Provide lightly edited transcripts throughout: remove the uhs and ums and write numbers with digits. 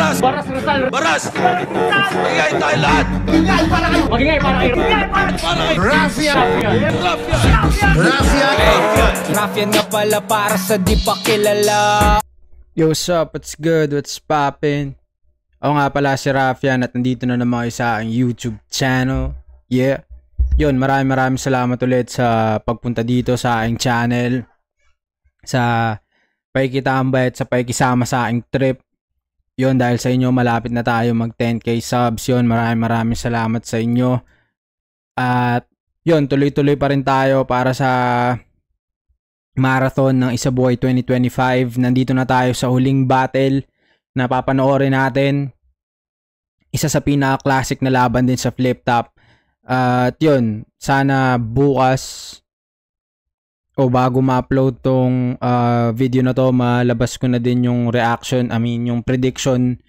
Baras! Baras Rizal! Baras! Magigay tayo lahat! Magingay para kayo! Magingay para kayo! Para kay Rafia! Raffian nga pala para sa di pa kilala. Yo, what's up? What's good? What's poppin'? Ako nga pala si Raffian at nandito na naman kayo sa aking YouTube channel. Yeah. Yun, maraming salamat ulit sa pagpunta dito sa aking channel. Sa pakikitambay at sa pakikisama sa aking trip. Yun, dahil sa inyo malapit na tayo mag 10k subs. Yun, maraming salamat sa inyo. At yun, tuloy-tuloy pa rin tayo para sa marathon ng Isabuhay 2025. Nandito na tayo sa huling battle na papanoorin natin. Isa sa pinaka-classic na laban din sa flip top. At yun, sana bukas o bago ma-upload tong video na to, malabas ko na din yung reaction, yung prediction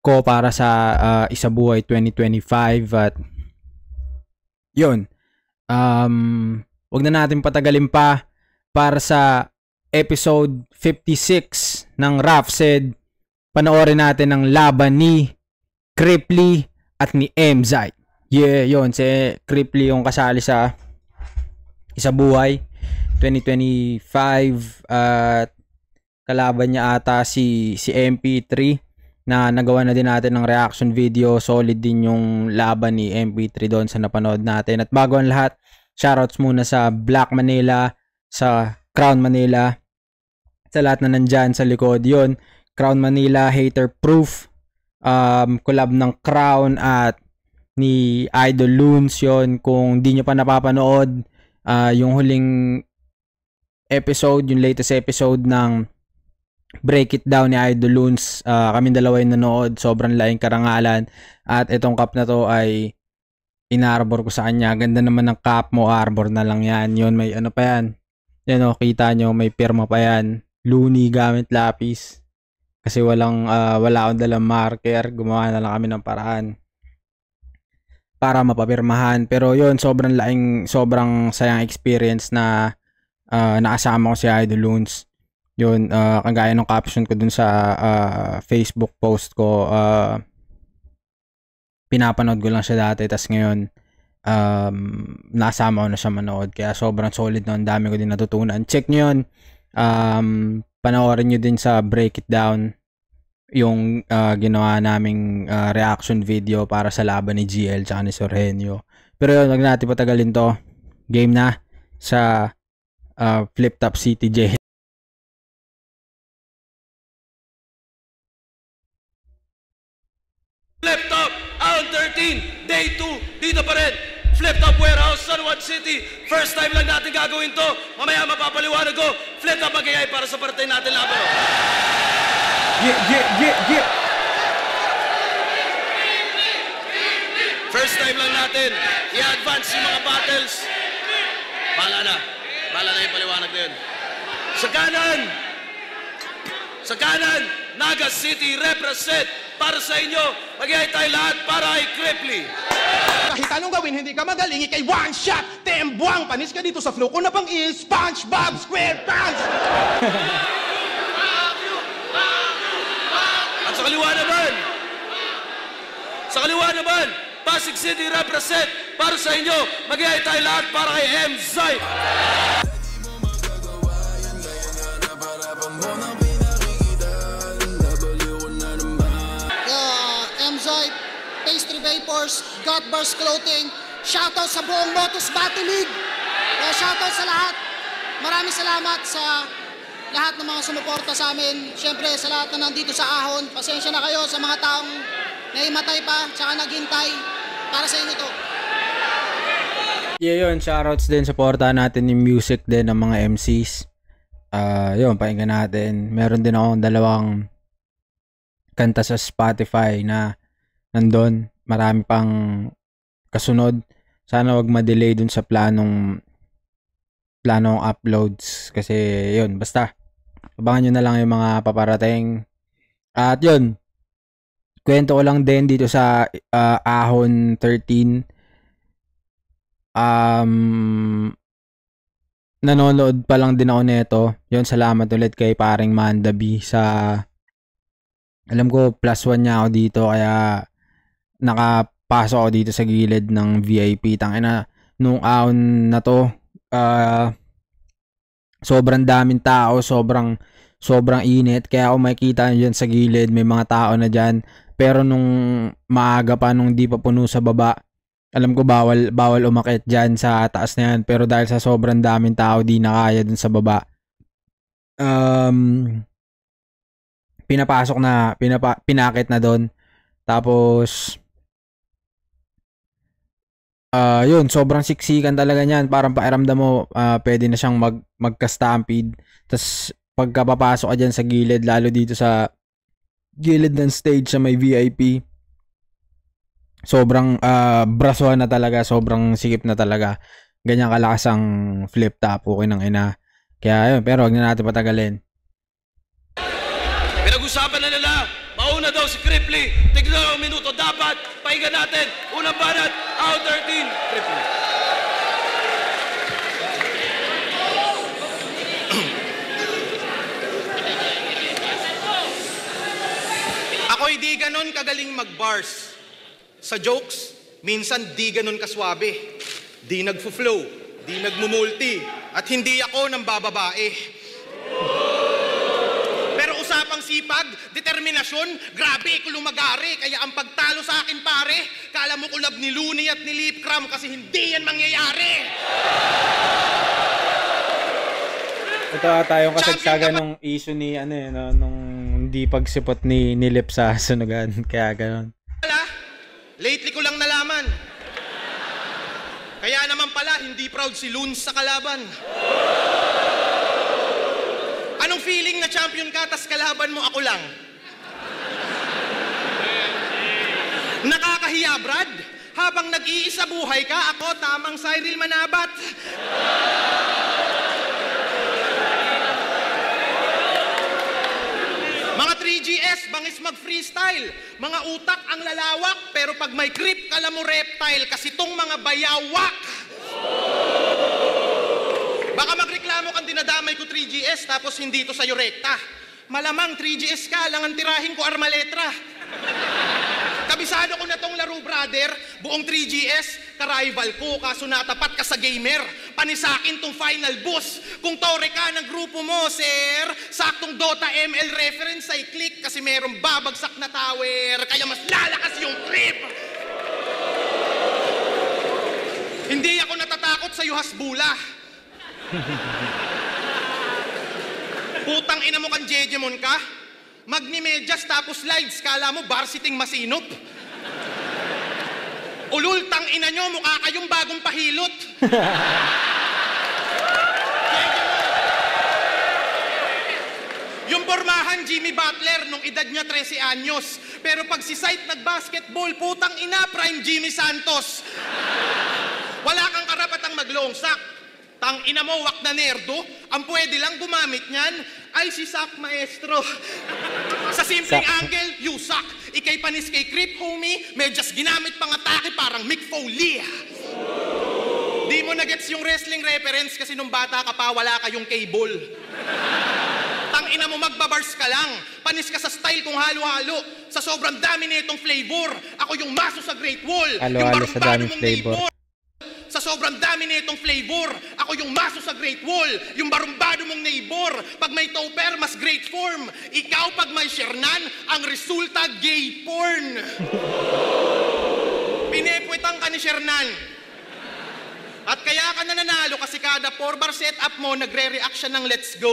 ko para sa Isabuhay 2025. At yun, wag na natin patagalin pa. Para sa episode 56 ng Raf Said, panoorin natin ang laban ni Cripply at ni MZite. Yeah, yun, si Cripply yung kasali sa Isabuhay 2025 at kalaban niya ata si MP3 na nagawa na din natin ng reaction video. Solid din yung laban ni MP3 doon sa napanood natin. At bago ang lahat, shoutouts muna sa Black Manila, sa Crown Manila, sa lahat na nandyan sa likod. Yun, Crown Manila Hater Proof, collab ng Crown at ni Idol Loons. Yun, kung di nyo pa napapanood yung huling episode, yung latest episode ng Break It Down ni Idol Loons, kaming dalawa yung nanood. Sobrang laking karangalan at itong cup na to ay in-arbor ko sa kanya. Ganda naman ng cup mo, arbor na lang yan. Yun, may ano pa yan. Yan o, kita nyo, may pirma pa yan. Looney gamit lapis. Kasi wala akong dalang marker. Gumawa na lang kami ng paraan para mapapirmahan. Pero yun, sobrang sayang experience na nakasama ko si Idol Loons. Yun, kagaya ng caption ko dun sa Facebook post ko. Pinapanood ko lang siya dati, tas ngayon nasama ko na siya manood, kaya sobrang solid nun. Dami ko din natutunan. Check nyo yun. Panoorin nyo din sa Break It Down yung ginawa naming reaction video para sa laban ni GL tsaka ni Sorhenio. Pero yun, wag natin patagalin to. Game na sa Flip Top CTJ. Flip Top, Round 13, Day 2, dito pa rin. Flip Top Warehouse, San Juan City. First time lang natin gagawin to. Mamaya mapapaliwanag ko. Flip Top magigay para sa partay natin laban. Yeah. First time lang natin i-advance yung mga battles. Bahala na yung paliwanag na yun. Sa kanan, Naga City represent. Para sa inyo, magigay tayo lahat para kay Cripply. Kahit anong gawin, hindi ka magaling, ikay one shot, tembuang, panis ka dito sa flow ko na pang SpongeBob SquarePants! At sa kaliwa naman, Pasig City represent. Para sa inyo, magigay tayo lahat para kay MZite. Pastry Vapors, Godbars Clothing, shoutout sa buong Motos Battle League. Shoutout sa lahat. Maraming salamat sa lahat ng mga sumuporta sa amin. Siyempre sa lahat na nandito sa Ahon. Pasensya na kayo sa mga taong naimatay pa, tsaka naghintay para sa inyo to. Yeah, yun, shoutouts din, supportahan natin yung music din ng mga MCs. Yun, pakinggan natin. Meron din akong dalawang kanta sa Spotify na nandun, marami pang kasunod. Sana wag ma-delay dun sa planong uploads. Kasi yun, basta abangan nyo na lang yung mga paparating. At yun, kwento ko lang din dito sa Ahon 13. Nanonood pa lang din ako nito. Yun, salamat ulit kay paring Mandabi sa Alam ko +1 niya ako dito kaya nakapasok ako dito sa gilid ng VIP. Tangina, nung ahon na to, sobrang daming tao, sobrang init. Kaya kung makikita nyo dyan sa gilid, may mga tao na dyan. Pero nung maaga pa, nung di pa puno sa baba, alam ko bawal umakyat dyan sa taas na yan. Pero dahil sa sobrang daming tao, di na kaya dun sa baba. Pinapasok na, pinakit na doon. Tapos, yun, sobrang siksikan talaga niyan. Parang pakiramdam mo, pwede na siyang magka-stampede. Tapos, pagka papasok ka dyan sa gilid, lalo dito sa gilid ng stage sa may VIP, sobrang braswa na talaga, sobrang sikip na talaga. Ganyan kalakas ang flip top, okay ng ina. Kaya yun, pero wag na natin patagalin. Pinag-usapan na nila, mauna daw si Cripply. Tignan ang minuto dapat. Pahinga natin. Unang banat, out 13. Cripply. Ako'y di ganon kagaling mag-bars. Sa jokes, minsan di ganon kaswabe. Di nagfo-flow, di nagmumulti, at hindi ako nang bababae. Pero usapang sipag, determinasyon, grabe ko lumagari. Kaya ang pagtalo sa akin pare, kala mo kulab ni Looney at ni Lip Cram kasi hindi yan mangyayari. Ito tayong kasagsagan nung issue ni nung hindi pagsipot ni Lip sa sunugan. Kaya ganon. Lately ko lang nalaman. Kaya naman pala, hindi proud si Loons sa kalaban. Anong feeling na champion ka, tas kalaban mo ako lang? Nakakahiya, Brad. Habang nag-iisa buhay ka, ako tamang Cyril Manabat. Mga 3GS, bangis mag-freestyle. Mga utak ang lalawak, pero pag may grip, kala mo reptile, kasi tong mga bayawak. Baka magreklamo kang dinadamay ko 3GS, tapos hindi to sa'yo rekta. Malamang 3GS ka, lang ang tirahin ko armaletra. Kabisado ko na tong laro, brother. Buong 3GS, ka-rival ko, kaso natapat ka sa gamer. Panisakin tong final boss. Kung tore ka ng grupo mo, sir, saktong Dota ML reference ay click kasi merong babagsak na tower, kaya mas lalakas yung trip. Hindi ako natatakot sa Hasbula. Putang ina mo kang Jejemon ka? Magnimedyas tapos slides, kala mo varsiting masinop. Ulul, tang ina nyo, mukha kayong bagong pahilot. Yung pormahan, Jimmy Butler, nung edad niya 13 anyos. Pero pag si Sight nag-basketball, putang ina, prime Jimmy Santos. Wala kang karapatang maglongsak. Tang ina mo, wak na nerdo. Ang pwede lang gumamit niyan ay si Sak Maestro. Sa simpleng angle, you suck. Ikay panis kay Creep, homie. Medyas ginamit pang atake parang Mick Foley. Di mo na-gets yung wrestling reference kasi nung bata ka pa, wala kayong cable. Tang ina mo, magbabars ka lang. Panis ka sa style kung halo-halo. Sa sobrang dami nitong flavor, ako yung maso sa Great Wall. Halo-halo sa daming flavor. Sa sobrang dami nitong flavor, ako yung maso sa Great Wall, yung barumbado mong neighbor. Pag may topper, mas great form. Ikaw pag may shernan, ang resulta gay porn. Pinepwetang ka ni Shernan. At kaya ka nananalo kasi kada 4-bar setup mo, nagre-react siya ng let's go.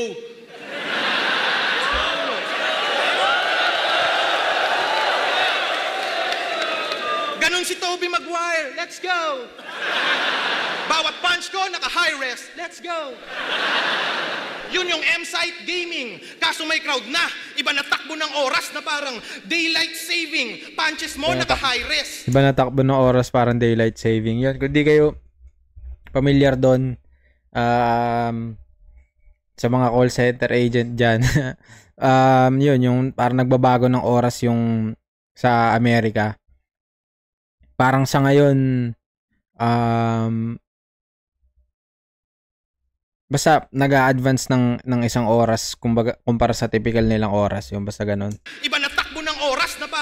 Ganon si Tobey Maguire, let's go. Bawat punch ko, naka-high rest. Let's go! Yun yung M-Site Gaming. Kaso may crowd na. Iba na takbo ng oras na parang daylight saving. Punches mo, naka-high rest. Iba na takbo ng oras parang daylight saving. Yun, kung di kayo familiar doon sa mga call center agent dyan, yun, yung parang nagbabago ng oras yung sa Amerika. Parang sa ngayon, basta nag-a-advance ng isang oras kumpara sa typical nilang oras, yung basta ganun. Iba na takbo ng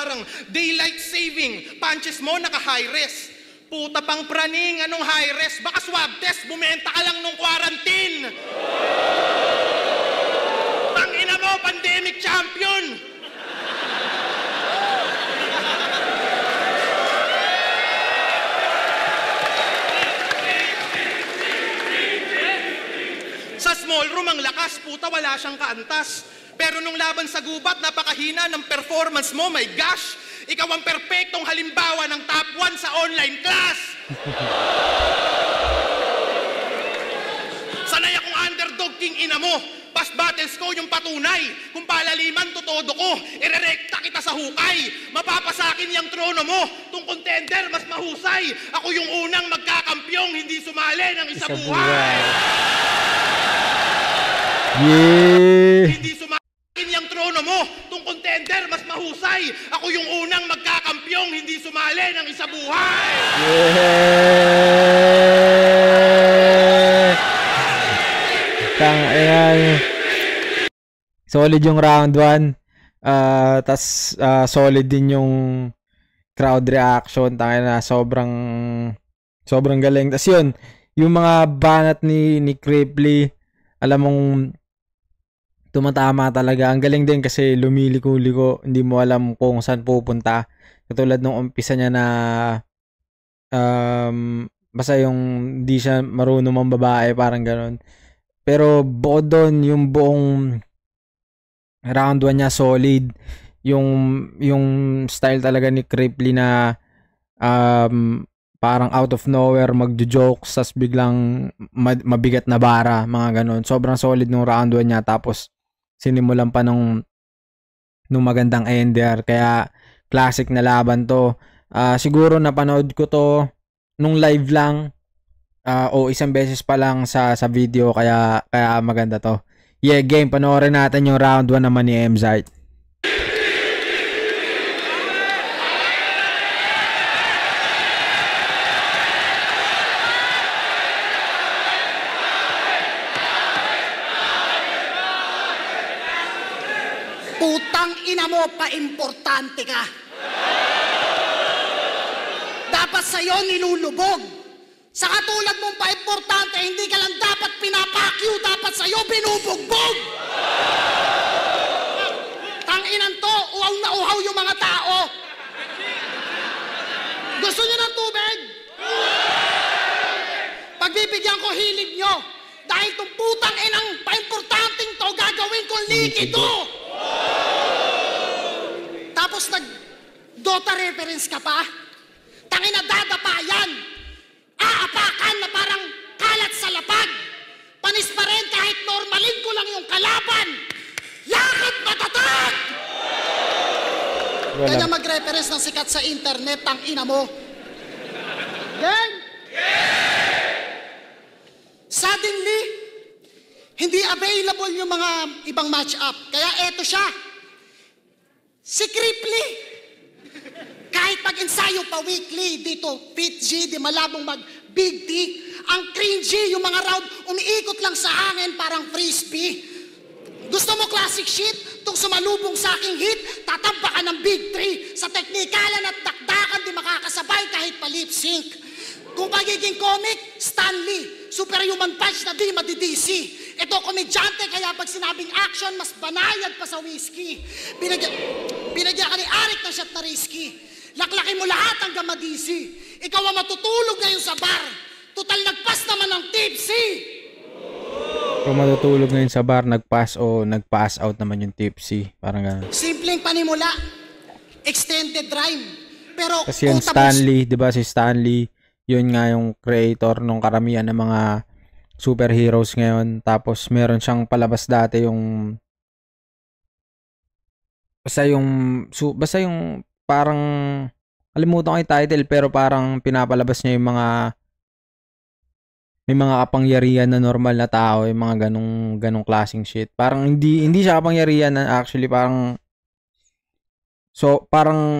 parang daylight saving. Punches mo naka-high res. Puta pang praning, anong high res? Baka swab test, bumenta ka lang nung quarantine. Tangina mo, pandemic champion. Sa small room ang lakas, puta wala siyang kaantas. Pero nung laban sa gubat, napakahina ng performance mo, my gosh! Ikaw ang perpektong halimbawa ng top 1 sa online class! Sanay akong underdog king ina mo. Past battles ko yung patunay. Kung palaliman, tutodo ko. Irerekta kita sa hukay. Mapapasakin yung trono mo. Tung contender, mas mahusay. Ako yung unang magkakampyong, hindi sumali ng isa buhay. Yeah! Hindi sumakin yung trono mo. Tung contender, mas mahusay. Ako yung unang magkakampyong, hindi sumali ng isa buhay. Yeah! Ayan. Solid yung round 1. Tas solid din yung crowd reaction. Tangina, sobrang galing. Tas yun, yung mga banat ni Cripply, alam mong tumatama talaga. Ang galing din kasi lumiliko-liko, hindi mo alam kung saan pupunta. Katulad nung umpisa niya na basta yung hindi siya marunong mambabae, parang ganon. Pero bukod doon, yung buong round 1 niya solid. Yung style talaga ni Cripply na parang out of nowhere magjo-jokes, tas biglang mabigat na bara, mga ganon. Sobrang solid nung round 1 niya, tapos sinimulan pa nung magandang ender. Kaya classic na laban to. Siguro napanood ko to nung live lang, o isang beses pa lang sa video, kaya maganda to. Yeah, game, panoorin natin yung round 1 naman ni Emzite. Putang ina mo, pa-importante ka. Dapat sa'yo nilulubog. Sa katulad mong pa-importante, hindi ka lang dapat pinapakyu, dapat sa'yo binubugbog. Tanginan to, uhaw na uhaw yung mga tao. Gusto niyo ng tubig? Pagbibigyan ko hilig nyo. Dahil itong putang inang pa-importanting to, gagawin kong likido. Tapos nag-Dota reference ka pa? Tangina, dadapa yan. Aapakan na parang kalat sa lapag. Panis pa rin kahit normalin ko lang yung kalaban. Yakit matatag! Kanya mag-reference ng sikat sa internet, ang ina mo. Gang? Suddenly, hindi available yung mga ibang match-up. Kaya eto siya. Si Cripply. Kahit pag-ensayo pa weekly dito, Fit G, di malabong mag-Big T, ang cringy, yung mga round, umiikot lang sa hangin parang frisbee. Gusto mo classic shit? Tung sumalubong sa aking hit, tatamba ka ng Big 3. Sa teknikalan at dakdakan, di makakasabay kahit pa lip sync. Kung pagiging comic, Stanley, superhuman punch na di madidisi. Ito komedyante, kaya pag sinabing action, mas banayad pa sa whiskey. Binagyan ka ni Arik ng shot na risky. Laklakin mo lahat hanggang madisi. Ikaw ang matutulog ngayon sa bar. Total nagpas naman ng tipsy. Kung matutulog ngayon sa bar, nagpass out naman yung tipsy. Parang gano'n. Simpleng panimula. Extended rhyme. Pero kasi yung Stanley, di ba si Stanley, yun nga yung creator ng karamihan ng mga superheroes ngayon. Tapos meron siyang palabas dati yung basta yung parang kalimutan ko yung title, pero parang pinapalabas niya yung may mga kapangyarihan na normal na tao, yung mga ganong klaseng shit. Parang hindi siya kapangyarihan na actually, parang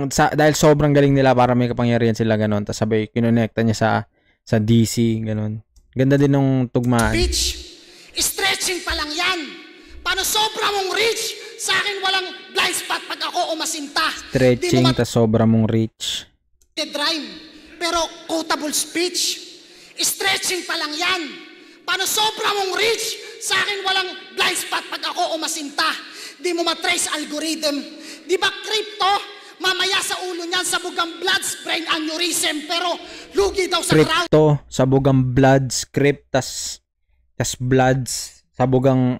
dahil sobrang galing nila, para may kapangyarihan sila ganon, tapos sabay kinonekta niya sa DC ganon. Ganda din ng tugmaan. Bitch, stretching pa lang yan. Paano sobra mong rich? Sa akin walang blind spot pag ako umasinta. Stretching tas sobra mong reach. Rhyme, pero quotable speech. Stretching pa lang yan. Paano sobra mong reach? Sa akin walang blind spot pag ako umasinta. Di mo matrace algorithm. Di ba crypto? Mamaya sa ulo niyan sabugang bloods, brain aneurysm. Pero lugi daw sa crowd. Crypto, sabugang bloods, crypt, tas bloods, sabugang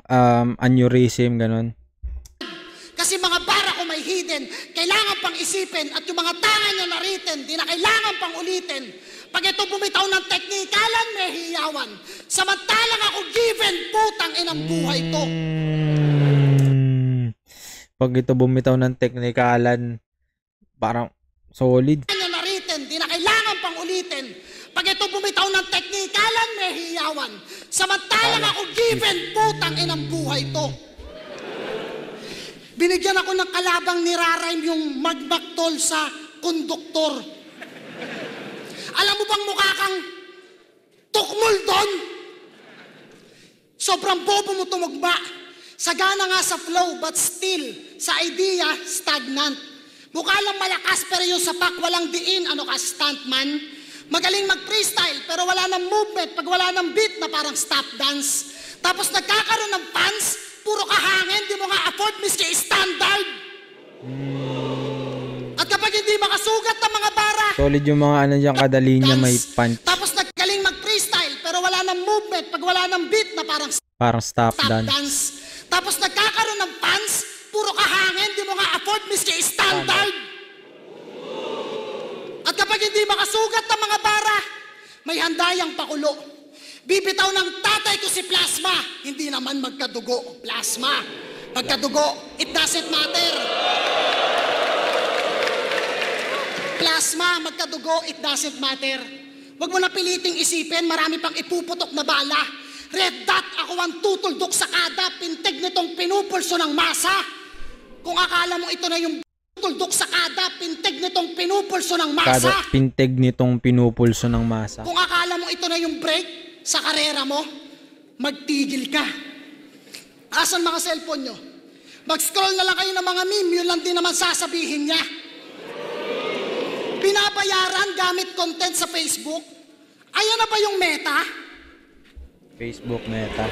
aneurysm, ganun. Kasi mga bara ko may hidden, kailangan pang isipin at yung mga tanga niya naritten, di na kailangan pang ulitin. Pag ito bumitaw ng teknikalan, may hiyawan. Samantalang ako given, putang inang buhay to. Pag ito bumitaw ng teknikalan, parang solid. Niya naritten, di na kailangan pang ulitin. Pag ito bumitaw ng teknikalan, may hiyawan. Samantalang ako given, putang inang buhay to. Binigyan ako ng kalabang nirarime yung magbaktol sa konduktor. Alam mo bang mukha kang tukmol doon? Sobrang bobo mo tumugma. Sagana nga sa flow, but still, sa idea, stagnant. Mukha lang malakas, pero yung sapak walang diin, ano ka, stuntman? Magaling mag-freestyle, pero wala ng movement. Pag wala ng beat na parang stop dance. Tapos nagkakaroon ng fans, puro kahangin, di mo nga afford miski standard. At kapag hindi makasugat ng mga bara, Solid yung mga ano dyan, kadalinya may punch. tapos nagaling mag-freestyle, pero wala ng movement. Pag wala ng beat na parang Parang stop stop dance. dance. Tapos nagkakaroon ng fans, puro kahangin, di mo nga afford miski standard. At kapag hindi makasugat ng mga bara, may handayang pakulo. Bibitaw ng tatay ko si Plasma, hindi naman magkadugo. Plasma, magkadugo, it doesn't matter. Plasma, magkadugo, it doesn't matter. Huwag mo na piliting isipin, marami pang ipuputok na bala. Red dot, ako ang tutuldok sa kada, pintig nitong pinupulso ng masa. Kung akala mo ito na yung tuldok sa kada, pintig nitong pinupulso ng masa. Kada pintig nitong pinupulso ng masa. Kung akala mo ito na yung break sa karera mo, magtigil ka. Asan mga cellphone nyo? Mag-scroll na lang kayo ng mga meme, yun lang din naman sasabihin niya. Binabayaran gamit content sa Facebook. Ayan na ba yung Meta? Facebook Meta.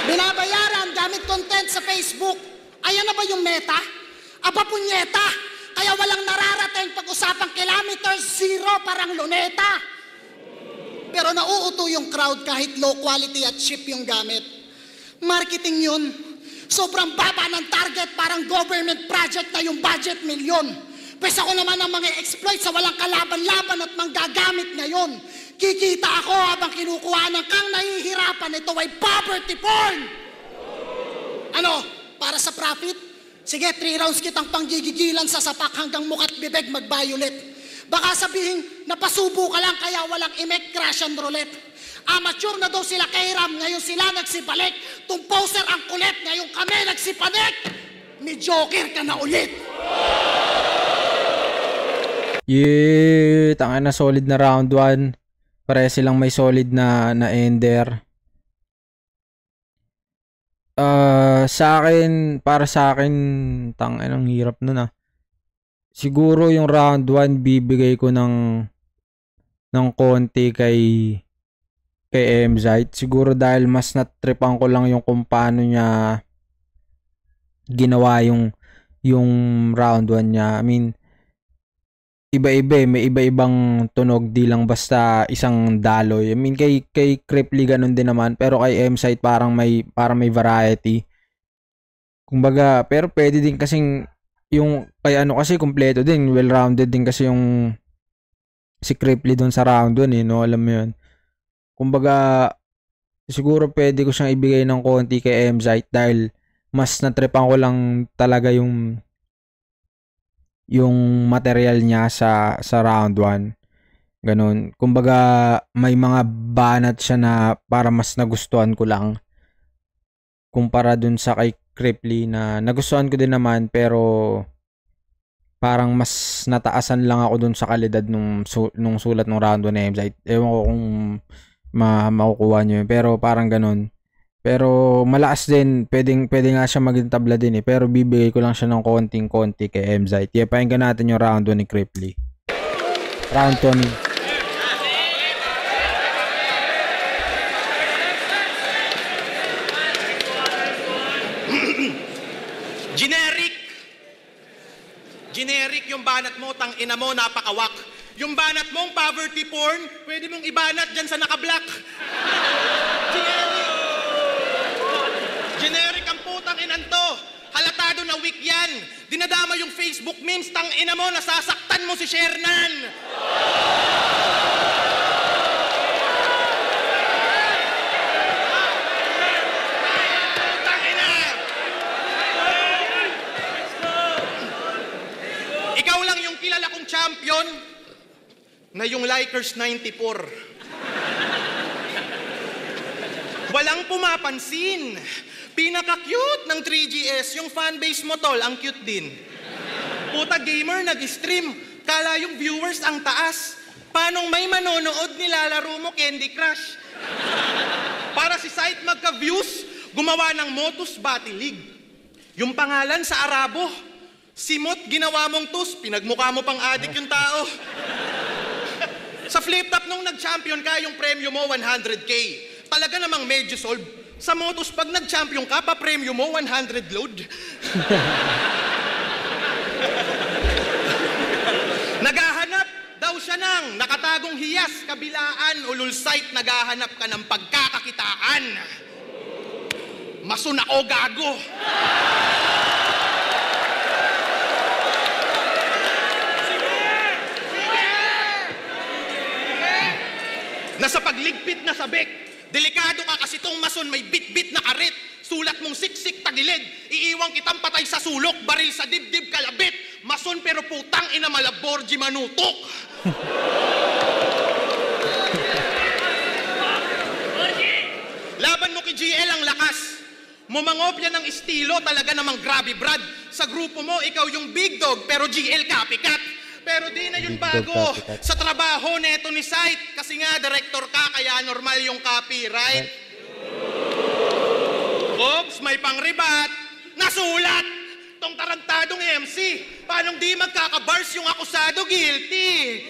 Binabayaran gamit content sa Facebook. Ayan na ba yung Meta? Aba punyeta, kaya walang nararating pag-usapang kilometers, zero, parang luneta. Pero nauuto yung crowd kahit low quality at cheap yung gamit. Marketing yun. Sobrang baba ng target, parang government project na yung budget milyon. Pwes ako naman ang mga exploit sa walang kalaban-laban at manggagamit ngayon. Kikita ako habang kinukuha ng kang nahihirapan. Ito ay poverty porn. Ano? Para sa profit? Sige, 3 rounds kitang panggigigilan sa sapak hanggang mukat bibig mag-violet. Baka sabihin, napasubo ka lang kaya walang imek, crash and roulette. Amateur na daw sila kay Ram, ngayon sila nagsibalik. Tung poser ang kulit, ngayon kami nagsipanik. May joker ka na ulit. Yeah, tanga na solid na round 1. Pare silang may solid na ender. Para sa akin, tanga nang hirap nun ah. Siguro yung round 1 bibigay ko ng konti kay MZite. Siguro dahil mas natripan ko lang yung kung paano niya ginawa yung round 1 niya. I mean, iba-iba may iba-ibang tunog, di lang basta isang daloy. I mean, kay Cripply ganun din naman, pero kay MZite parang may variety. Kumbaga, pero pwede din kasing yung kay ano kasi kumpleto din, well-rounded din kasi yung si Cripply doon sa round 1 no, alam mo 'yun. Kumbaga, siguro pwede ko siyang ibigay ng konti kay MZite dahil mas natripan ko lang talaga yung material niya sa round 1. Ganun. Kumbaga, may mga banat siya na para mas nagustuhan ko lang kumpara dun sa kay Cripply na nagustuhan ko din naman pero parang mas nataasan lang ako dun sa kalidad nung sulat ng round 1 na MZite. Ewan ko kung makukuha nyo yun. Pero parang ganun. Pero malakas din, pwede nga siya maging tabla din eh. Pero bibigay ko lang siya ng konting-konti kay Emzite. Kaya pakinggan natin yung round 1 ni Cripply. Round 2 ni... Generic yung banat mo, tang ina mo, napakawak. Yung banat mong poverty porn, pwede mong ibanat dyan sa naka-black. Generic. Generic ang putang inan to. Halatado na weak yan. Dinadama yung Facebook memes, tang ina mo, nasasaktan mo si Shernan. Putang ina. Ikaw lang yung kilala kong champion na yung Lakers 94. Walang pumapansin. Pinaka-cute ng 3GS, yung fanbase mo tol, ang cute din. Puta gamer, nag-stream. Kala yung viewers ang taas. Paanong may manonood nilalaro mo Candy Crush? Para si site magka-views, gumawa ng Motus Battle League. Yung pangalan sa Arabo, Simot, ginawa mong tus, pinagmukha mo pang adik yung tao. Sa flip-top nung nag-champion ka, yung premyo mo 100K. Talaga namang medyo solve. Sa Motus, pag nag-champion ka, pa premyo mo 100 load. Naghahanap daw siya ng nakatagong hiyas, kabilaan, ulul site, naghahanap ka ng pagkakakitaan. Masun ako, gago. Nasa pagligpit na sabik, delikado ka kasi tong mason may bit-bit na karit. Sulat mong siksik tagilid, iiwang kitang patay sa sulok, baril sa dibdib kalabit. Mason pero putang ina malaborji manutok. Laban mo kay GL ang lakas. Mumangopya ng estilo, talaga namang grabe brad. Sa grupo mo, ikaw yung big dog, pero GL copycat. Pero di na yun bago sa trabaho neto ni site. Kasi nga, director ka, kaya normal yung copyright. Oops, may pang-rebat. Nasulat! Tong tarantadong MC. Paanong di magkakabars yung akusado? Guilty.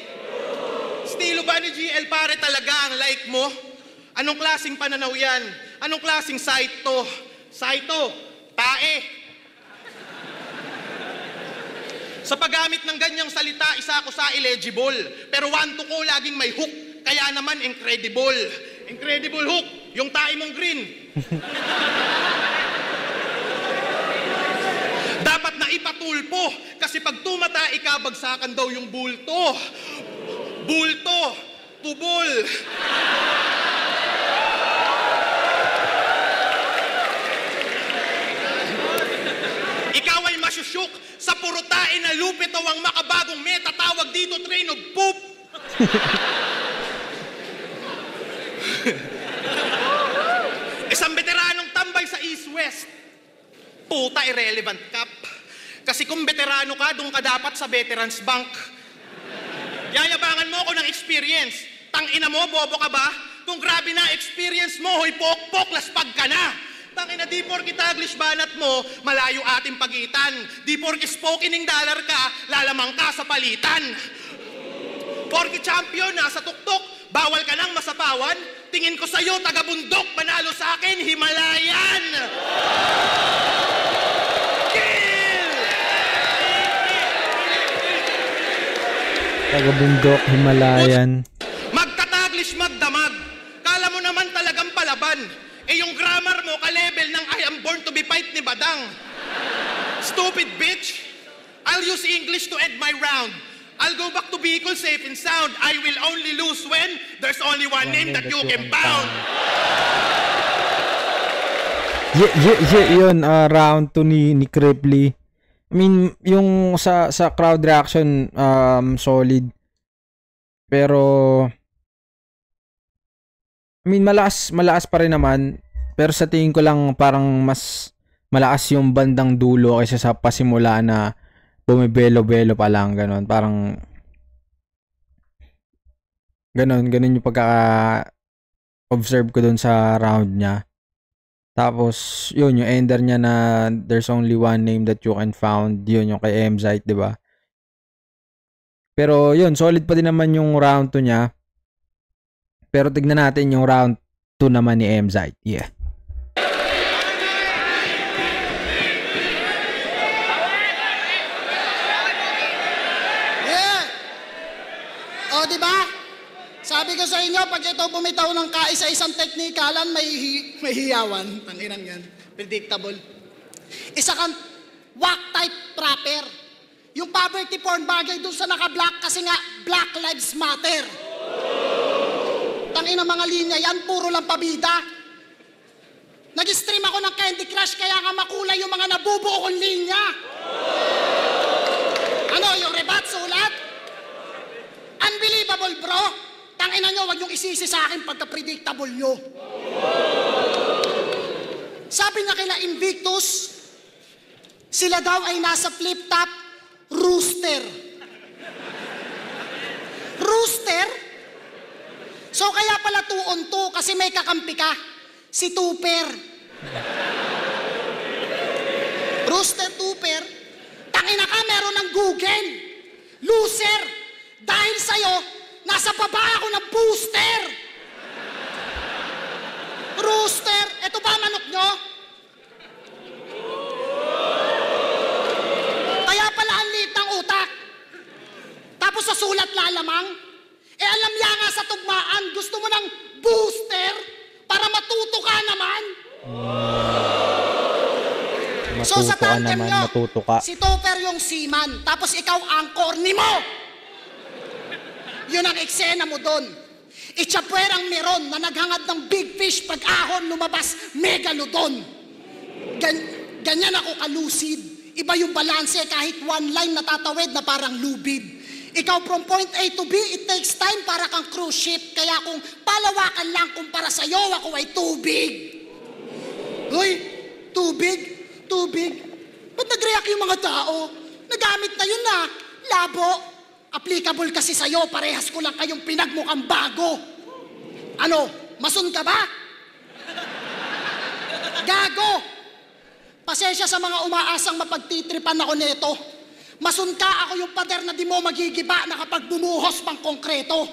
Estilo ba ni GL pare talaga ang like mo? Anong klaseng pananaw yan? Anong klaseng site to? Site to, tae. Sa paggamit ng ganyang salita, isa ako sa illegible. Pero one to ko laging may hook. Kaya naman incredible. Incredible hook, yung tae mong green. Dapat na ipatulpo. Kasi pag tumata, ikabagsakan daw yung bulto. Bulto, tubol. Ikaw ay masyusyuk sa purutain na lupito ang makabagong meta. Tawag dito train of poop. Isang veteranong tambay sa East-West. Puta, irrelevant cap. Kasi kung veterano ka, doon ka dapat sa Veterans Bank. Yayabangan mo ako ng experience. Tangina mo, bobo ka ba? Kung grabe na experience mo, hoy pok-pok, laspag ka na. Tangina, di porke Taglish banat mo, malayo ating pagitan. Di porke spokening dollar ka, lalamang ka sa palitan. Porke champion, nasa tuktok, bawal ka nang masapawan. Tingin ko sa'yo, taga-bundok, manalo sa akin, Himalayan! Kill! Taga-bundok, Himalayan. Magka-Taglish, magdamag. Kala mo naman talagang palaban. Eh yung grammar mo, ka-level ng I am born to be fight ni Badang. Stupid bitch. I'll use English to end my round. I'll go back to Bicol safe and sound. I will only lose when there's only one name that you can pound. Yun, round 2 ni Cripply. I mean, yung sa crowd reaction, solid. Pero I mean, malakas pa rin naman. Pero sa tingin ko lang parang mas malakas yung bandang dulo kaysa sa pasimula na bumibelo-belo pa lang. Ganon. Parang ganon yung pagka-observe ko dun sa round niya. Tapos, yun, yung ender niya na there's only one name that you can found. Yun, yung kay Emzite, di ba? Pero, yun, solid pa din naman yung round 2 niya. Pero tignan natin yung round 2 naman ni Emzite. Yeah. Yeah! O, di ba? Sabi ko sa inyo, pag ito bumitaw ng kaisa-isang teknikalan, may hiyawan. Tanginan yan. Predictable. Isa kang whack type proper. Yung poverty porn bagay dun sa naka-black kasi nga Black Lives Matter. Tangina mga linya yan, puro lang pabida. Nag-stream ako ng Candy Crush kaya nga makulay yung mga nabubuo kong linya. Ano, yung rebat sulat? Unbelievable, bro. Tangina nyo, wag yung isisi sa akin pagka-predictable nyo. Sabi niya kila Invictus, sila daw ay nasa flip-top rooster. Rooster? So kaya pala 2 on 2 kasi may kakampi ka. Si Tupper. Rooster, Tupper. Tangina ka, meron ng Google. Loser. Dahil sa'yo, nasa baba ako ng booster. Rooster. Ito ba manok nyo? Kaya pala ang liit ng utak. Tapos sa sulat lalamang. Alam niya nga sa tugmaan, gusto mo ng booster para matuto ka naman. So sa tandem nyo, si Topper yung seaman, tapos ikaw ang corny mo. Yun ang eksena mo doon. Itsapuerang meron na naghangad ng big fish pag ahon lumabas megalodon. Ganyan ako kalusid. Iba yung balanse kahit one line natatawid na parang lubid. Ikaw from point A to B, it takes time para kang cruise ship. Kaya kung palawakan lang kumpara sa'yo, ako ay tubig. Uy, tubig? Tubig? Ba't nag-react yung mga tao? Nagamit na yun na. Labo. Applicable kasi sa'yo, parehas ko lang kayong pinagmukhang bago. Ano, masun ka ba? Gago. Pasensya sa mga umaasang mapagtitripan ako nito. Masun ka, ako yung pader na di mo magigiba na kapag bumuhos pang konkreto.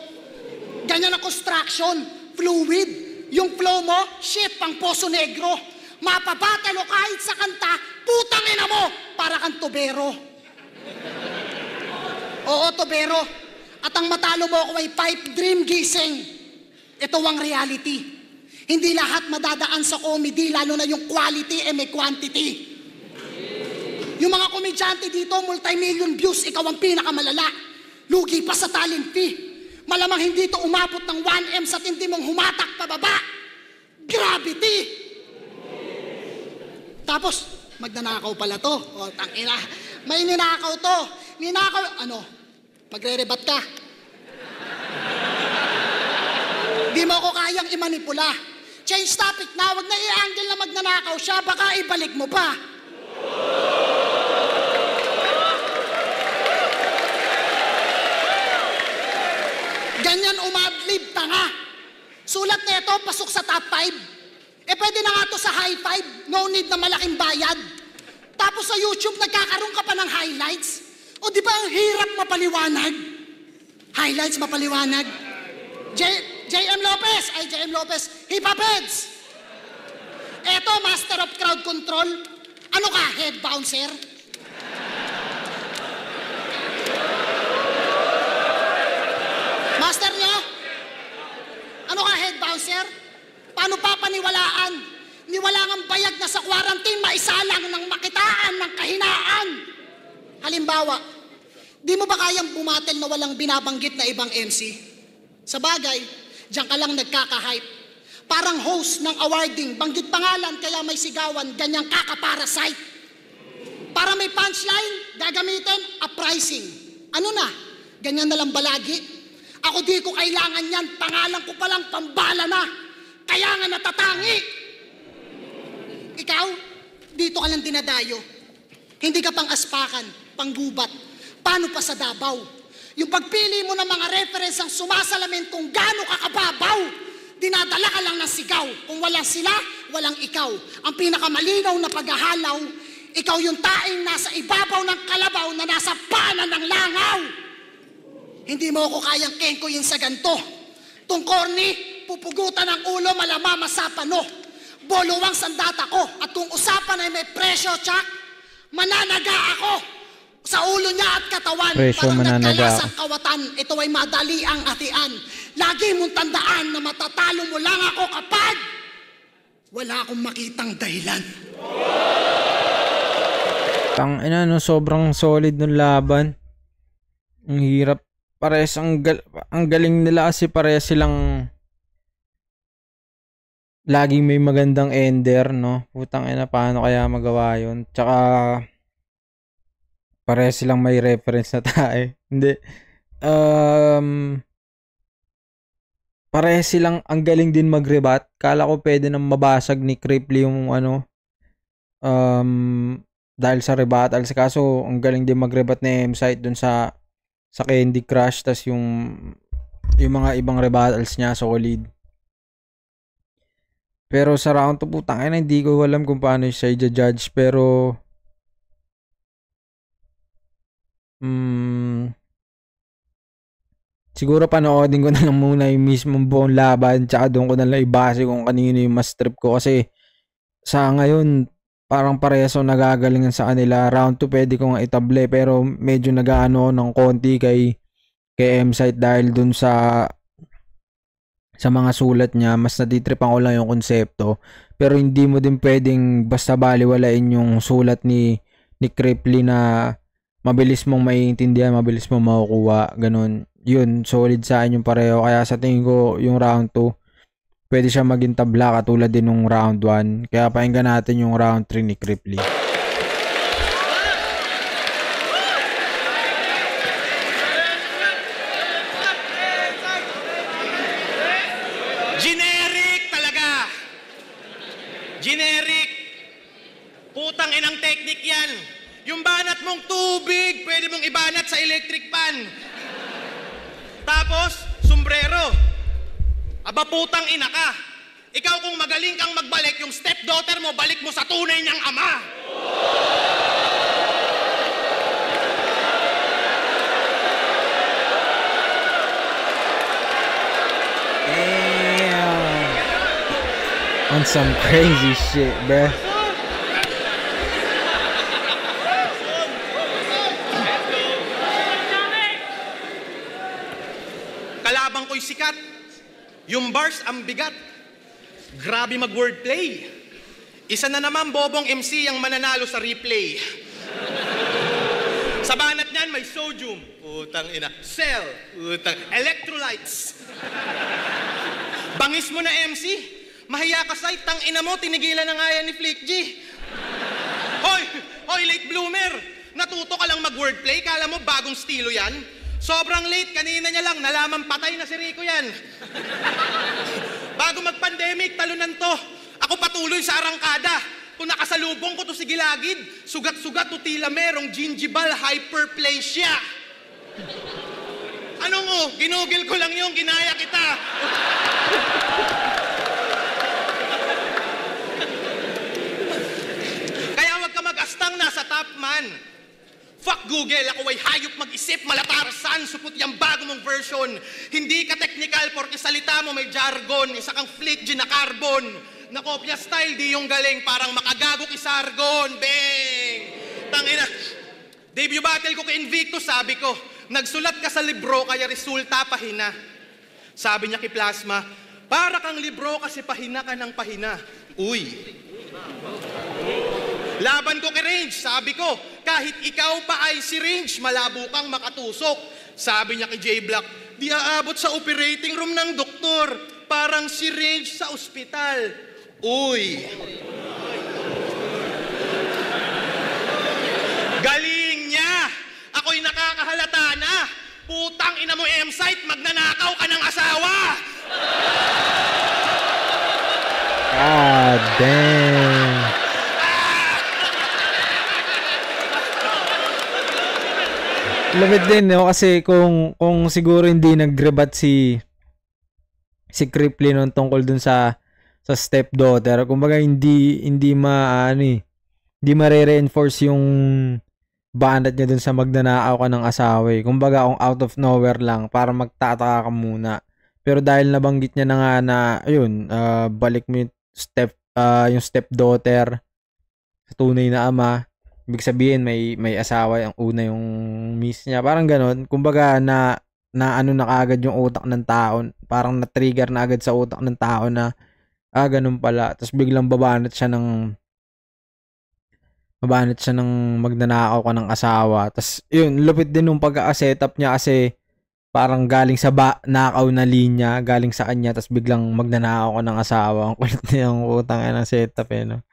Ganyan ang construction, fluid. Yung flow mo, shit, pang Poso Negro. Mapabatalo kahit sa kanta, putang ina mo, para kang tubero. Oo, tubero. At ang matalo mo ako ay pipe dream gising. Ito ang reality. Hindi lahat madadaan sa comedy, lalo na yung quality may quantity. Yung mga komedyante dito, multi-million views, ikaw ang pinakamalala. Lugi pa sa talent fee. Malamang hindi ito umabot ng 1M sa tindi mong humatak pababa. Gravity! Tapos, magnanakaw pala to. O, tangina. May ninakaw to. Ninakaw, ano? Magre-rebat ka. Di mo ko kayang imanipula. Change topic na, wag na i-angle na magnanakaw siya, baka ibalik mo pa. Ganyan umadlib, tanga. Sulat na ito, pasok sa top 5. Pwede na nga to sa high 5. No need na malaking bayad. Tapos sa YouTube, nagkakaroon ka pa ng highlights. O di ba ang hirap mapaliwanag? Highlights mapaliwanag. JM Lopez, Hip Hop Heads. Eto, Master of Crowd Control. Ano ka, head bouncer? Master nyo? Ano ka, head bouncer? Paano papaniwalaan? Niwalangang bayag na sa quarantine, maisalang ng makitaan ng kahinaan. Halimbawa, di mo ba kayang bumatel na walang binabanggit na ibang MC? Sa bagay, diyan ka lang nagkaka-hype. Parang host ng awarding, banggit pangalan kaya may sigawan, ganyang kaka-parasite. Para may punchline, gagamitin, uprising. Ano na? Ganyan na lang balagi. Ako di ko kailangan yan, pangalan ko palang pambala na. Kaya nga natatangi. Ikaw, dito ka lang dinadayo. Hindi ka pang aspakan, panggubat. Paano pa sa Davao? Yung pagpili mo ng mga reference ang sumasalamin kung gaano ka kababaw. Dinadala ka lang ng sigaw. Kung walang sila, walang ikaw. Ang pinakamalinaw na paghahalaw, ikaw yung taing nasa ibabaw ng kalabaw na nasa panan ng langaw. Hindi mo ako kayang kengkoyin sa ganto. Tung corny, pupugutan ng ulo, malamama sa pano. Boluwang sandata ko. At kung usapan ay may presyo, tsak, mananaga ako. Sa ulo niya at katawan, presyo, parang nagkalas ang kawatan. Ito ay madali ang atian. Lagi mong tandaan na matatalo mo lang ako kapag wala akong makitang dahilan. Tangina, no, sobrang solid ng laban. Ang hirap. Parehas ang galing nila kasi parehas silang laging may magandang ender, no? Putang ina, paano kaya magawa yun? Tsaka parehas silang may reference na tayo. Hindi. Parehas silang ang galing din mag-rebat. Kala ko pwede nang mabasag ni Cripply yung ano. Dahil sa rebattles. Kaso ang galing din mag-rebat ni M-Sight dun sa Candy Crush. Tas yung mga ibang rebattles niya solid. Pero sa round 2, putang ina, hindi ko alam kung paano siya i-judge. Pero siguro panoodin ko na lang muna yung mismong buong laban. Tsaka doon ko na lang ibase kung kanino yung mas trip ko. Kasi sa ngayon parang parehas o nagagalingan sa kanila. Round 2 pwede ko nga itable, pero medyo nagaano ng konti kay M-Sight dahil dun sa mga sulat niya. Mas natitripan ko lang yung konsepto, pero hindi mo din pwedeng basta baliwalain yung sulat ni Cripply na mabilis mong maiintindihan, mabilis mong makukuha, ganun. Yun, solid sa akin yung pareho. Kaya sa tingin ko yung round 2 pwede siya maging tabla katulad din ng round 1. Kaya pakinggan natin yung round 3 ni Cripply. Generic talaga. Generic. Putang inang technique yan. Yung banat mong tubig, pwede mong ibanat sa electric pan. Tapos, sombrero. Aba putang ina ka. Ikaw kung magaling kang magbalik, yung stepdaughter mo, balik mo sa tunay niyang ama. Damn. On some crazy shit, bruh. Kalabang ko'y sikat. Yung bars ang bigat. Grabe mag-wordplay. Isa na naman bobong MC ang mananalo sa replay. Sa banat niyan may sodium. Putang ina. Cell. Putang. Electrolytes. Bangis mo na MC. Mahiya ka site. Tang ina mo, tinigilan na nga yan ni Flick G. Hoy, late bloomer. Natuto ka lang mag-wordplay. Kala mo bagong estilo yan? Sobrang late, kanina niya lang, nalaman patay na si Rico yan. Bago mag-pandemic, talunan to. Ako patuloy sa arangkada. Kung nakasalubong ko to si Gilagid, sugat-sugat to tila merong gingival hyperplasia. Anong ginugil ko lang yung ginaya kita. Kaya wag ka mag-astang nasa top man. Fuck Google, ako ay hayop mag-isip, malatarasan, supot yung bago mong version. Hindi ka technical porque salita mo may jargon, isa kang Flick G na carbon. Na kopya style, di yung galing, parang makagago kisargon, bang! Tangina, debut battle ko kay Invictus, sabi ko, nagsulat ka sa libro kaya resulta pahina. Sabi niya kay Plasma, para kang libro kasi pahina ka ng pahina. Uy! Laban ko kay Range, sabi ko, kahit ikaw pa ay si Range, malabo kang makatusok. Sabi niya kay J-Block, di aabot sa operating room ng doktor, parang si Range sa ospital. Uy! Galing niya! Ako'y nakakahalata na! Putang ina mo M-Sight, magnanakaw ka ng asawa! God damn! Labit din, no? Kasi kung siguro hindi nag-rebat si si Cripply nun tungkol dun sa stepdaughter. Kumbaga hindi hindi ma-reinforce yung banat niya dun sa magnanakaw ka ng asawa eh. Kumbaga kung out of nowhere lang para magtataka ka muna. Pero dahil nabanggit niya na nga na ayun, balik mo yung stepdaughter sa tunay na ama, ibig sabihin may asawa yung una yung miss niya. Parang ganon. Kumbaga na ano na kaagad yung utak ng tao. Parang na-trigger na agad sa utak ng tao na ganun pala. Tapos biglang babanat siya ng magnanakaw ka ng asawa. Tapos yun, lupit din yung pagka-setup niya kasi parang galing sa nakaw na linya, galing sa kanya, tapos biglang magnanakaw ka ng asawa. Ang kulit niya yung utang ng setup eh, no?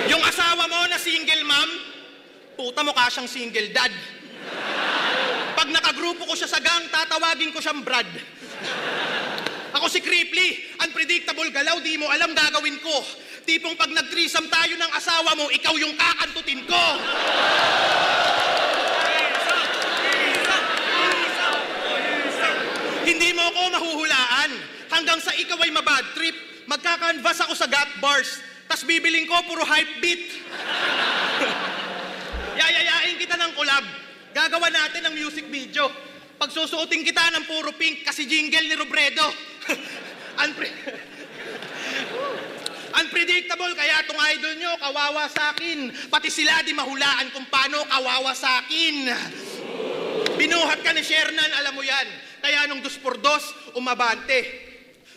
Yung asawa mo na single mom, puta mukha siyang single dad. Pag nakagrupo ko siya sa gang, tatawagin ko siyang Brad. Ako si Cripply, unpredictable galaw, di mo alam gagawin ko. Tipong pag nag-threesome tayo ng asawa mo, ikaw yung kakantutin ko. Hindi mo ako mahuhulaan. Hanggang sa ikaw ay mabad trip, magkakanvas ako sa got bars, tas bibiling ko puro hype beat. Yayayain kita ng collab. Gagawa natin ng music video. Pagsusuotin kita ng puro pink kasi jingle ni Robredo. Unpredictable, kaya itong idol nyo, kawawa sa akin. Pati sila di mahulaan kung paano kawawa sa akin. Binuhat ka ni Shernan, alam mo yan. Kaya nung 2x2, umabante.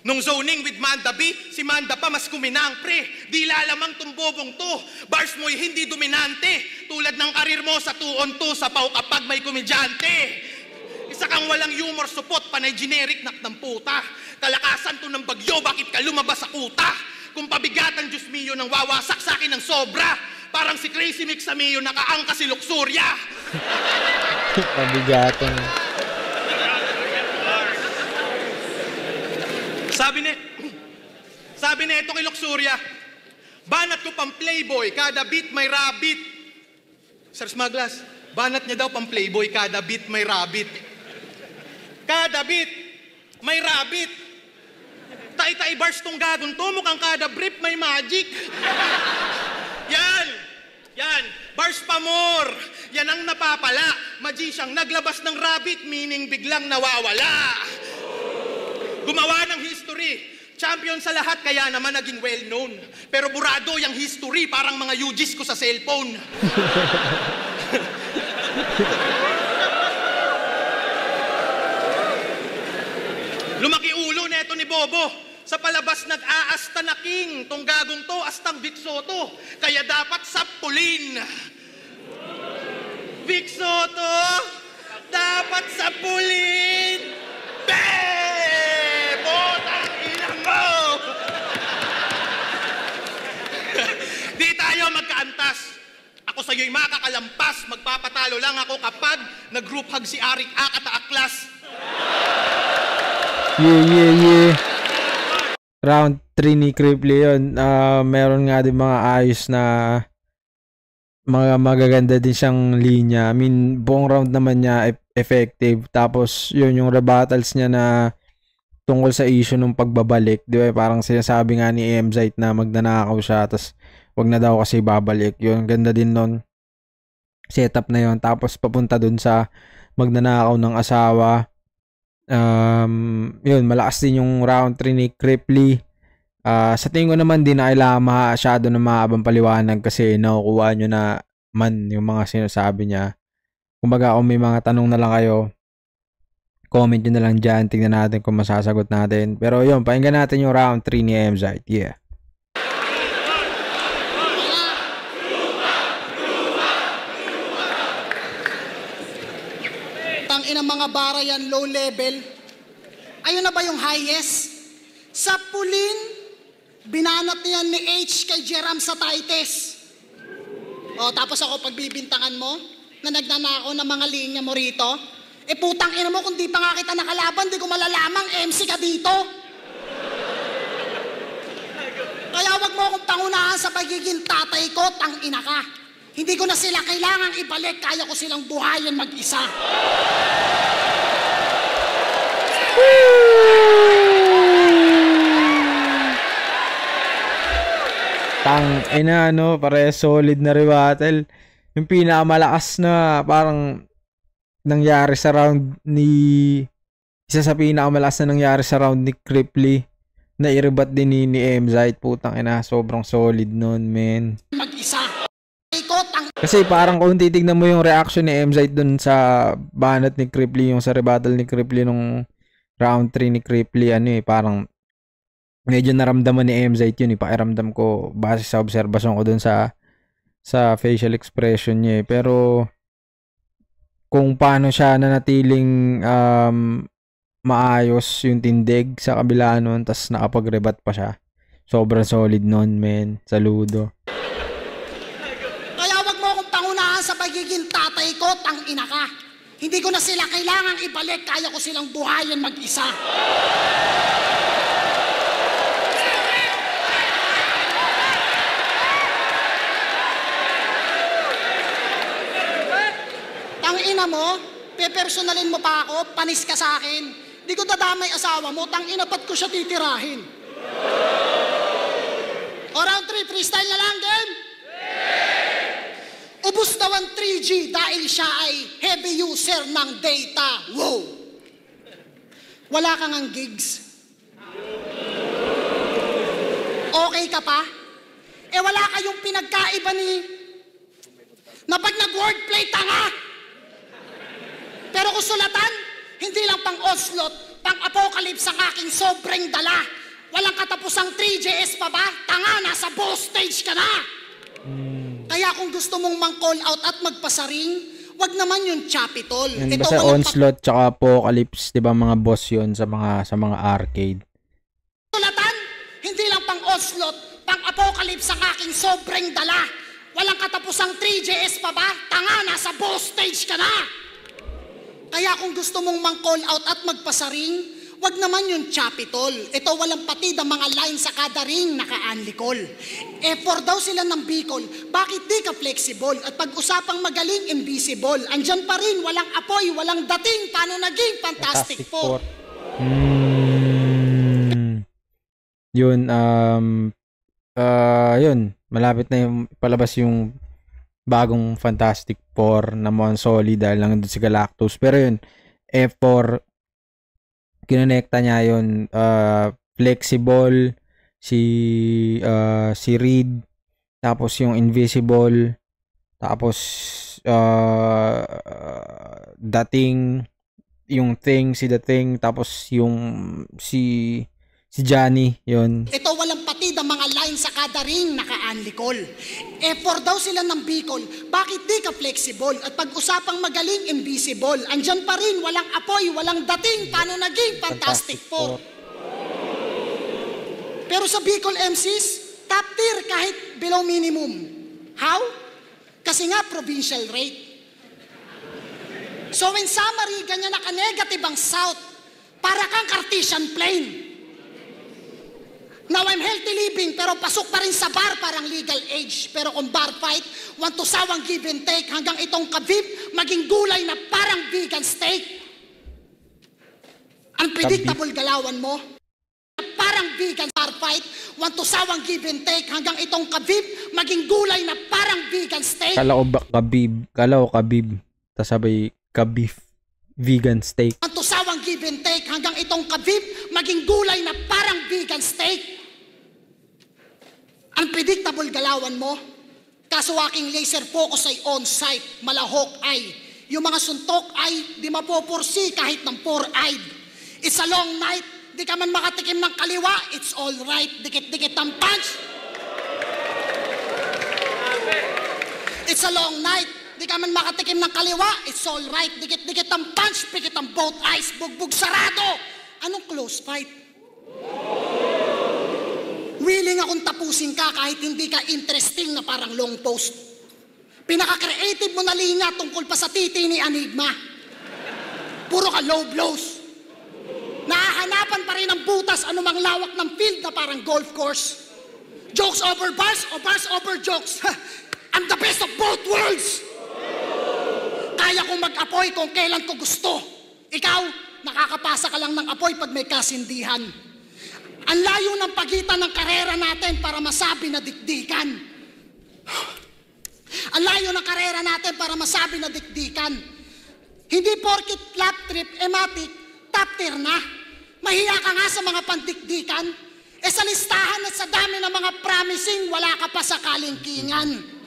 Nung zoning with Manda B, si Manda pa mas kuminang, pre. Di lalamang tumbobong to. Bars mo'y hindi dominante. Tulad ng karir mo sa 2-on-2 sa pau kapag may komedyante. Isa kang walang humor support, panay generic nak ng puta. Kalakasan to ng bagyo, bakit ka lumabas sa kuta? Kung pabigatan, Diyos mio, nang wawasak sa akin ng sobra. Parang si Crazy Mix sa mio, nakaangka si Luxuria. Pabigatan. Sabi na ito kay Luxuria, banat ko pang playboy, kada beat may rabbit. Sir Smaglas, banat niya daw pang playboy, kada beat may rabbit. Kada beat may rabbit. Tai-tai bars tong gagong to, mukhang kada brief may magic. Yan, bars pa more. Yan ang napapala. Magician naglabas ng rabbit, meaning biglang nawawala. Gumawa ng history. Champion sa lahat, kaya naman naging well-known. Pero burado yung history, parang mga UGs ko sa cellphone. Lumaki ulo neto ni Bobo. Sa palabas nag-aasta na king, tong gagong to, astang Vic Soto. Kaya dapat sapulin. Vic Soto, dapat sapulin. Botang ina mo! Di tayo magkaantas. Ako sa'yo'y makakalampas. Magpapatalo lang ako kapag nag-group hug si Arik Akata Aklas. Yeah. Round 3 ni Cripply yun. Meron nga din mga ayos na mga magaganda din siyang linya. I mean, buong round naman niya effective. Tapos yun yung rebuttals niya na tungkol sa issue ng pagbabalik. Di ba? Parang sinasabi nga ni MZite na magnanakaw siya. Tapos wag na daw kasi babalik. Yun, ganda din nun. Setup na yun. Tapos papunta dun sa magnanakaw ng asawa. Yun, malakas din yung round 3 ni Cripply. Sa tingin ko naman din na kailangan masyado na mahabang paliwanag kasi nakukuha nyo na man yung mga sinasabi niya. Kumbaga kung may mga tanong na lang kayo, comment nyo na lang dyan, tingnan natin kung masasagot natin. Pero yun, pakinggan natin yung round 3 ni MZite. Yeah. Tangina mga bara yan, low level. Ayun na ba yung highest? Sa pulin, binanat niyan ni H kay Jeram sa Tites. O, tapos ako pagbibintangan mo, na nagnanakaw ng mga linya mo rito, putang ina mo, kung di pa nga kita nakalaban, di ko malalamang MC ka dito. Kaya wag mo akong pangunahan sa pagiging tatay ko, tang ina ka. Hindi ko na sila kailangang ibalik, kaya ko silang buhayin mag-isa. Ina, no, pare solid na rebuttal. Yung pinakamalakas na parang nangyari sa round ni isa sa pinakamalakas na nangyari sa round ni Cripply na i-rebut din ni Emzite. Putang ina, sobrang solid nun, men. Mag-isa. Kasi parang kung titignan mo yung reaction ni Emzite dun sa banat ni Cripply, yung sa rebuttal ni Cripply nung round 3 ni Cripply, ano eh, parang medyo naramdaman ni Emzite yun, ipakiramdam ko base sa obserbasyon ko dun sa facial expression niya eh. Pero kung paano siya nanatiling maayos yung tindig sa kabila nun, tas nakapag-rebut pa siya, sobrang solid nun, men. Saludo. Kaya wag mo akong pangunahan sa pagiging tatay ko, tang-ina ka. Hindi ko na sila kailangang ibalik, kaya ko silang buhayin mag-isa. Tang-ina mo, pepersonalin mo pa ako, panis ka sa akin. Di ko dadamay asawa mo, tang-ina, ba't ko siya titirahin? O round 3, freestyle na lang, game? Ubus daw ang 3G dahil siya ay heavy user ng data. Wow! Wala kang ang gigs. Okay ka pa? Eh wala kayong pinagkaiba ni na pag nag-wordplay, tanga! Pero kung sulatan, hindi lang pang Oslot, pang Apocalypse ang aking sobrang dala. Walang katapusang 3JS pa ba? Tanga, nasa boss stage ka na! Kaya kung gusto mong mang-call out at magpasaring, wag naman yung Chapitol. Yan, basta Onslaught tsaka Apocalypse, di ba mga boss yun sa mga arcade. Sulatan, hindi lang pang Onslaught, pang Apocalypse ang aking sobrang dala. Walang katapusang 3JS pa ba? Tanga, nasa boss stage ka na! Kaya kung gusto mong mang-call out at magpasaring, wag naman yung Chapitol. Ito walang patid ang mga line sa kada ring, naka-unlicol. E4 daw sila ng Bicol, bakit di ka flexible? At pag-usapang magaling, invisible. Andyan pa rin, walang apoy, walang dating, paano naging Fantastic Four? Yun, yun, malapit na yung palabas yung bagong Fantastic Four na Monsoli dahil lang doon si Galactus. Pero yun, E4, kinonekta niya yun, flexible, si Reed, tapos yung invisible, tapos dating, yung thing, si the thing, tapos yung si Johnny, yun. Ito walang patid ang mga line sa kada ring, naka-unlicol. E4 daw sila ng Bicol, bakit di ka flexible? At pag-usapang magaling, invisible. Andyan pa rin, walang apoy, walang dating, paano naging Fantastic Four? Pero sa Bicol MCs, top tier kahit below minimum. How? Kasi nga provincial rate. So in summary, ganyan naka-negative ang South. Para kang Cartesian plane. Now I'm healthy living, pero pasok pa rin sa bar parang legal age. Pero kung bar fight, want to sawang give and take hanggang itong kabib maging gulay na parang vegan steak. Unpredictable galawan mo. Parang vegan bar fight, want to sawang give and take hanggang itong kabib maging gulay na parang vegan steak. Kala ko kabib, tas sabay kabif, vegan steak. Want to sawang give and take hanggang itong kabib maging gulay na parang vegan steak. Unpredictable galawan mo. Kaso aking laser focus ay on-site, malahok ay. Yung mga suntok ay di mapopursi kahit ng four-eyed. It's a long night, di ka man makatikim ng kaliwa, it's all right, dikit-dikit ang punch. It's a long night, di ka man makatikim ng kaliwa, it's all right, dikit-dikit ang punch, pikit ang both eyes, bugbog sarado. Anong close fight? Willing akong tapusin ka kahit hindi ka interesting na parang long post. Pinaka-creative mo na linya tungkol pa sa titi ni Enigma. Puro ka low blows. Nahahanapan pa rin ang butas anumang lawak ng field na parang golf course. Jokes over bars o bars over jokes. I'm the best best of both worlds. Kaya kong mag-apoy kung kailan ko gusto. Ikaw, nakakapasa ka lang ng apoy pag may kasindihan. Ang layo ng pagitan ng karera natin para masabi na dikdikan. Ang layo ng karera natin para masabi na dikdikan. Hindi porkit lap trip, ematic, top tier na. Mahiya ka nga sa mga pandikdikan. Sa listahan at sa dami ng mga promising, wala ka pa sa kalingkingan.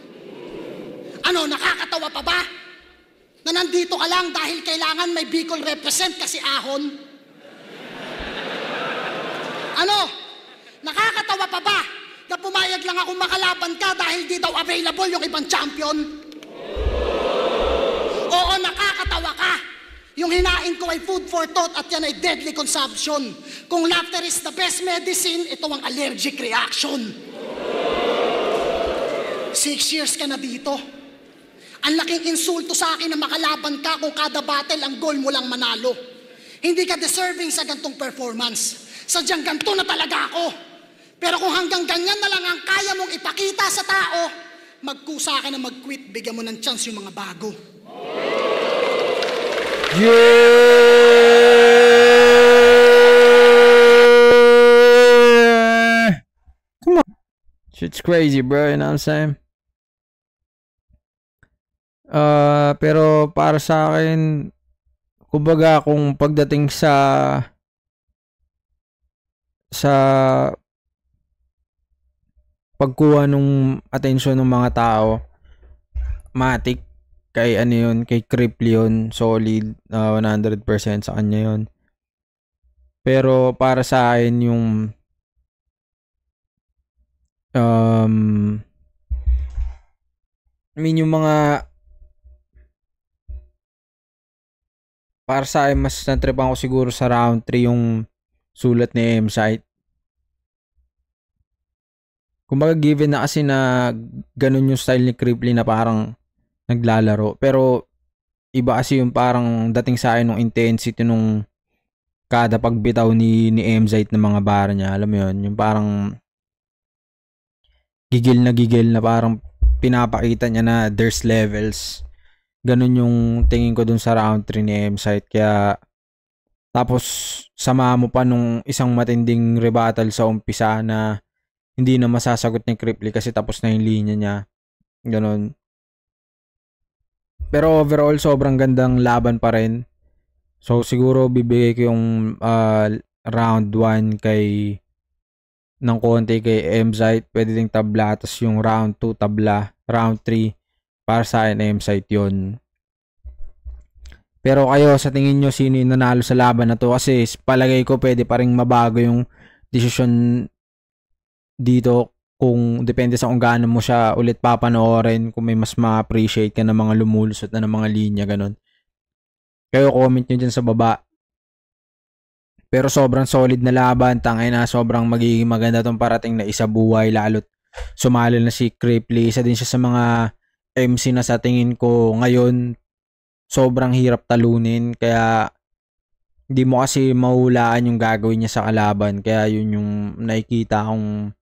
Ano, nakakatawa pa ba? Na nandito ka lang dahil kailangan may Bicol represent kasi ahon? Ano? Nakakatawa pa ba? Na pumayag lang akong makalaban ka dahil di daw available yung ibang champion? Oo, nakakatawa ka. Yung hinain ko ay food for thought at yan ay deadly consumption. Kung laughter is the best medicine, ito ang allergic reaction. 6 years ka na dito. Ang laking insulto sa akin na makalaban ka kung kada battle ang goal mo lang manalo. Hindi ka deserving sa gantong performance. Sadyang ganto na talaga ako. Pero kung hanggang ganyan na lang ang kaya mong ipakita sa tao, magkusa ka na mag-quit, bigyan mo ng chance yung mga bago. Yeah! Come on. Shit's crazy, bro. You know what I'm saying? Pero para sa akin, kumbaga kung pagdating sa pagkuha ng atensyon ng mga tao, matik kay ano yun, kay Cripply yun, solid, 100% sa kanya yun. Pero para sa akin yung yung mga para sa akin, mas natripan ko siguro sa round 3 yung sulat ni M-Site. Kumbaga given na kasi na ganun yung style ni Cripply na parang naglalaro. Pero iba kasi yung parang dating sa akin ng intensity nung kada pagbitaw ni M-Site ng mga bar niya. Alam mo yun? Yung parang gigil na parang pinapakita niya na there's levels. Ganun yung tingin ko dun sa round 3 ni M-Site. Kaya tapos sama mo pa nung isang matinding rebuttal sa umpisa na hindi na masasagot ni Cripply kasi tapos na yung linya niya. Ganun. Pero overall sobrang gandang laban pa rin. So siguro bibigay ko yung round 1 kay ng konti kay M-Site. Pwede ding tabla. Tapos yung round 2 tabla. Round 3 para sa akin M-Site yun. Pero kayo, sa tingin nyo, sino yung nanalo sa laban na to? Kasi palagay ko pwede pa rin mabago yung decision dito kung depende sa kung gaano mo siya ulit papanoorin, kung may mas ma-appreciate ka ng mga lumulusot na ng mga linya, ganun. Kayo, comment nyo dyan sa baba. Pero sobrang solid na laban, tangay na sobrang magiging maganda tong parating na isa buhay, lalo't sumali na si Cripply. Isa din siya sa mga MC na sa tingin ko ngayon sobrang hirap talunin, kaya hindi mo kasi mahulaan yung gagawin niya sa kalaban. Kaya yun yung nakikita kong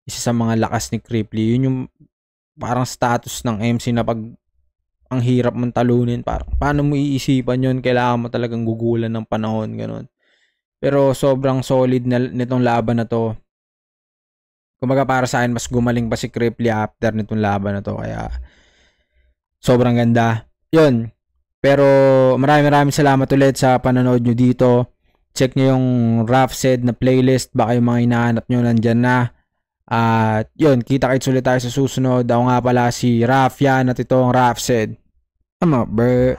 isa sa mga lakas ni Cripply. Yun yung parang status ng MC na pag ang hirap mong talunin, parang paano mo iisipan yun, kailangan mo talagang gugulan ng panahon, ganun. Pero sobrang solid na nitong laban na to. Kumbaga para sa akin, mas gumaling pa si Cripply after nitong laban na to, kaya sobrang ganda. Yun. Pero maraming salamat ulit sa panonood nyo dito. Check nyo yung Rough Said na playlist. Baka yung mga hinahanap nyo nandyan na. At yun, kita-kits ulit tayo sa susunod. Ako nga pala si Raph yan at ito ang Rough Said. Bro.